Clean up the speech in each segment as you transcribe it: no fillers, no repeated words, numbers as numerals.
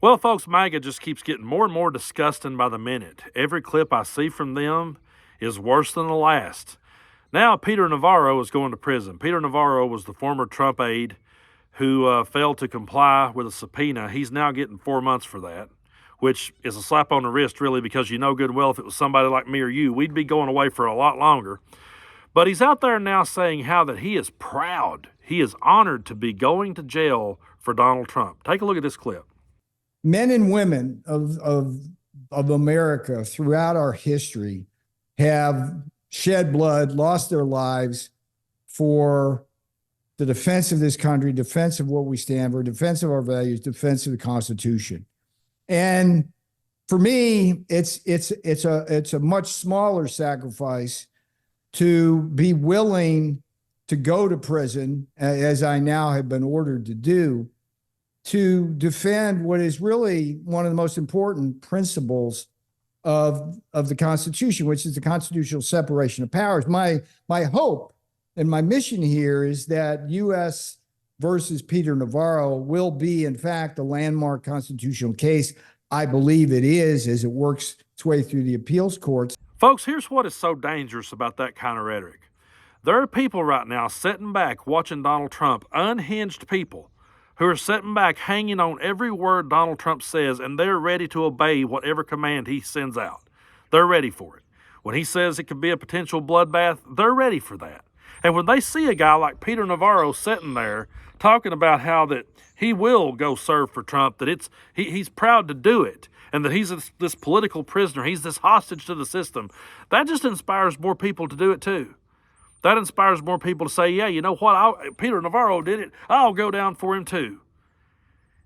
Well, folks, MAGA just keeps getting more and more disgusting by the minute. Every clip I see from them is worse than the last. Now, Peter Navarro is going to prison. Peter Navarro was the former Trump aide who failed to comply with a subpoena. He's now getting 4 months for that, which is a slap on the wrist, really, because you know good well if it was somebody like me or you, we'd be going away for a lot longer. But he's out there now saying how that he is proud, he is honored to be going to jail for Donald Trump. Take a look at this clip. Men and women of America throughout our history have shed blood, lost their lives for the defense of this country, defense of what we stand for, defense of our values, defense of the Constitution. And for me, it's a much smaller sacrifice to be willing to go to prison, as I now have been ordered to do, to defend what is really one of the most important principles of the Constitution, which is the constitutional separation of powers. My hope and my mission here is that U.S. versus Peter Navarro will be, in fact, a landmark constitutional case. I believe it is, as it works its way through the appeals courts. Folks, here's what is so dangerous about that kind of rhetoric. There are people right now sitting back watching Donald Trump, unhinged people, who are sitting back hanging on every word Donald Trump says, and they're ready to obey whatever command he sends out. They're ready for it. When he says it could be a potential bloodbath, they're ready for that. And when they see a guy like Peter Navarro sitting there talking about how that he will go serve for Trump, that he's proud to do it, and that he's this political prisoner, he's this hostage to the system, that just inspires more people to do it too. That inspires more people to say, yeah, you know what, Peter Navarro did it, I'll go down for him too.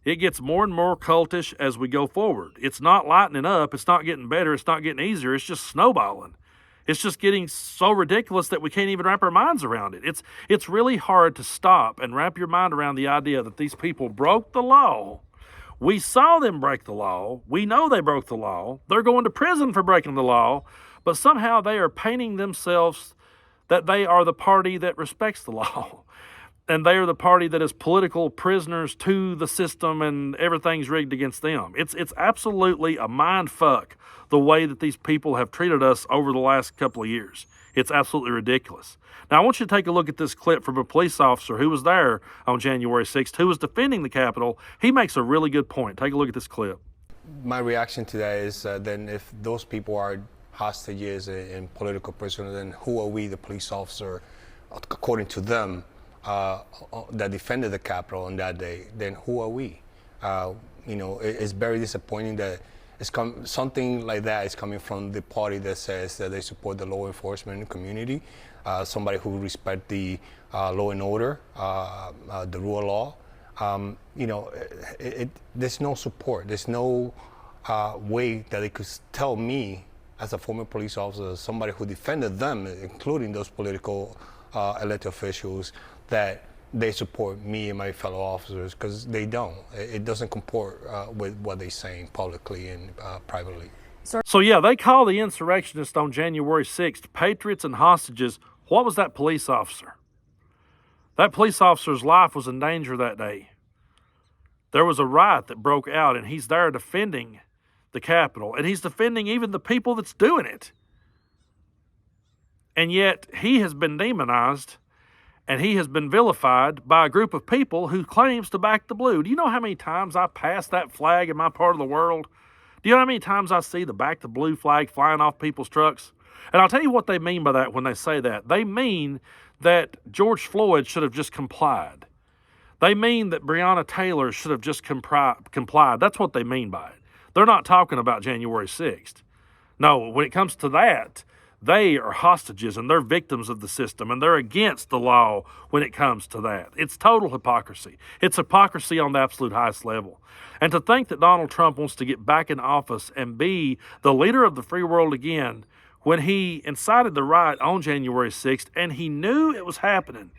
It gets more and more cultish as we go forward. It's not lightening up, it's not getting better, it's not getting easier, it's just snowballing. It's just getting so ridiculous that we can't even wrap our minds around it. It's really hard to stop and wrap your mind around the idea that these people broke the law. We saw them break the law. We know they broke the law. They're going to prison for breaking the law, but somehow they are painting themselves that they are the party that respects the law. And they are the party that is political prisoners to the system and everything's rigged against them. It's absolutely a mind fuck the way that these people have treated us over the last couple of years. It's absolutely ridiculous. Now, I want you to take a look at this clip from a police officer who was there on January 6th, who was defending the Capitol. He makes a really good point. Take a look at this clip. My reaction to that is then if those people are hostages and political prisoners, then who are we, the police officer, according to them, that defended the Capitol on that day? Then who are we? It's very disappointing that something like that is coming from the party that says that they support the law enforcement community, somebody who respects the law and order, the rule of law. There's no support. There's no way that they could tell me, as a former police officer, somebody who defended them, including those political elected officials, that they support me and my fellow officers, because they don't. It doesn't comport with what they're saying publicly and privately. So yeah, they call the insurrectionists on January 6th patriots and hostages. What was that police officer? That police officer's life was in danger that day. There was a riot that broke out, and he's there defending the Capitol, and he's defending even the people that's doing it. And yet he has been demonized, and he has been vilified by a group of people who claims to back the blue. Do you know how many times I pass that flag in my part of the world? Do you know how many times I see the back the blue flag flying off people's trucks? And I'll tell you what they mean by that when they say that. They mean that George Floyd should have just complied. They mean that Breonna Taylor should have just complied. That's what they mean by it. They're not talking about January 6th. No, when it comes to that, they are hostages and they're victims of the system, and they're against the law when it comes to that. It's total hypocrisy. It's hypocrisy on the absolute highest level. And to think that Donald Trump wants to get back in office and be the leader of the free world again when he incited the riot on January 6th and he knew it was happening.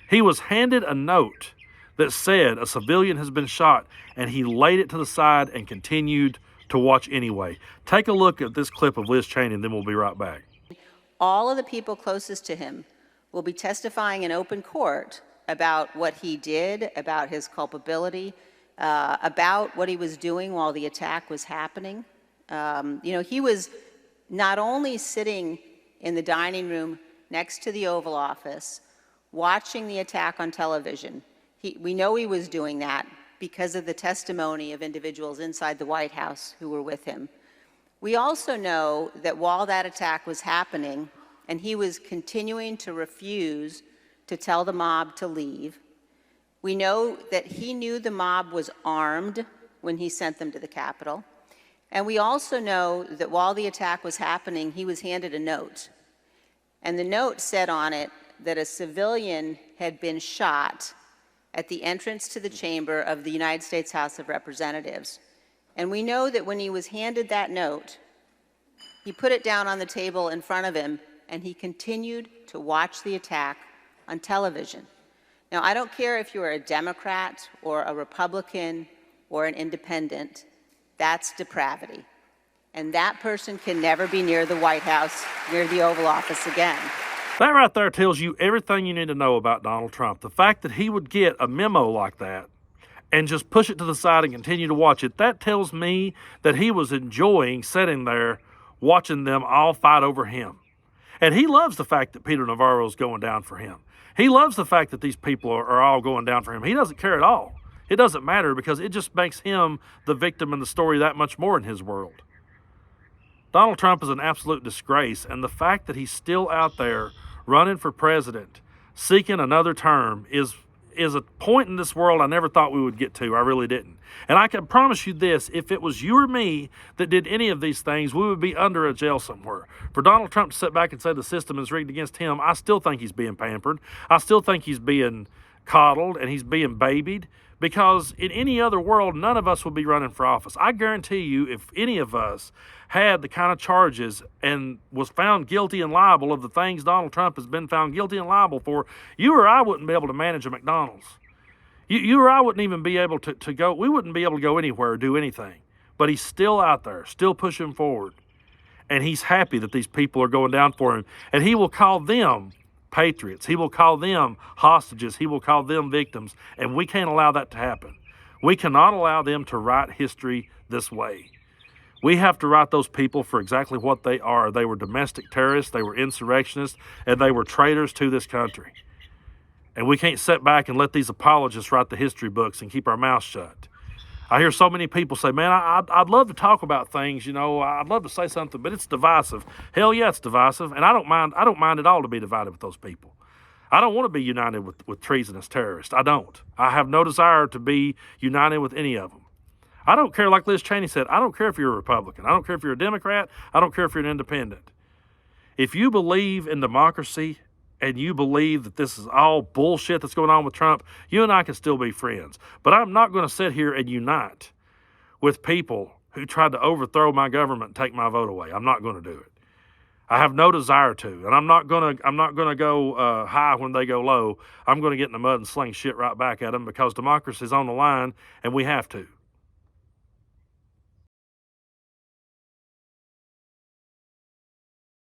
He was handed a note that said a civilian has been shot, and he laid it to the side and continued to watch anyway. Take a look at this clip of Liz Cheney, and then we'll be right back. All of the people closest to him will be testifying in open court about what he did, about his culpability, about what he was doing while the attack was happening. He was not only sitting in the dining room next to the Oval Office, watching the attack on television. We know he was doing that because of the testimony of individuals inside the White House who were with him. We also know that while that attack was happening, and he was continuing to refuse to tell the mob to leave, we know that he knew the mob was armed when he sent them to the Capitol. And we also know that while the attack was happening, he was handed a note. And the note said on it that a civilian had been shot at the entrance to the chamber of the United States House of Representatives. And we know that when he was handed that note, he put it down on the table in front of him, and he continued to watch the attack on television. Now, I don't care if you're a Democrat or a Republican or an independent, that's depravity. And that person can never be near the White House, near the Oval Office again. That right there tells you everything you need to know about Donald Trump. The fact that he would get a memo like that and just push it to the side and continue to watch it, that tells me that he was enjoying sitting there watching them all fight over him. And he loves the fact that Peter Navarro is going down for him. He loves the fact that these people are all going down for him. He doesn't care at all. It doesn't matter because it just makes him the victim in the story that much more in his world. Donald Trump is an absolute disgrace, and the fact that he's still out there running for president, seeking another term, is a point in this world I never thought we would get to. I really didn't. And I can promise you this, if it was you or me that did any of these things, we would be under a jail somewhere. For Donald Trump to sit back and say the system is rigged against him, I still think he's being pampered. I still think he's being coddled and he's being babied, because in any other world, none of us would be running for office. I guarantee you, if any of us had the kind of charges and was found guilty and liable of the things Donald Trump has been found guilty and liable for, you or I wouldn't be able to manage a McDonald's. You or I wouldn't even be able to go, we wouldn't be able to go anywhere or do anything. But he's still out there, still pushing forward. And he's happy that these people are going down for him. And he will call them patriots. He will call them hostages. He will call them victims. And we can't allow that to happen. We cannot allow them to write history this way. We have to write those people for exactly what they are. They were domestic terrorists, they were insurrectionists, and they were traitors to this country. And we can't sit back and let these apologists write the history books and keep our mouths shut. I hear so many people say, man, I'd love to talk about things, I'd love to say something, but it's divisive. Hell yeah, it's divisive, and I don't mind at all to be divided with those people. I don't want to be united with treasonous terrorists. I don't. I have no desire to be united with any of them. I don't care, like Liz Cheney said, I don't care if you're a Republican. I don't care if you're a Democrat. I don't care if you're an independent. If you believe in democracy and you believe that this is all bullshit that's going on with Trump, you and I can still be friends. But I'm not going to sit here and unite with people who tried to overthrow my government and take my vote away. I'm not going to do it. I have no desire to, and I'm not gonna go high when they go low. I'm going to get in the mud and sling shit right back at them because democracy is on the line, and we have to.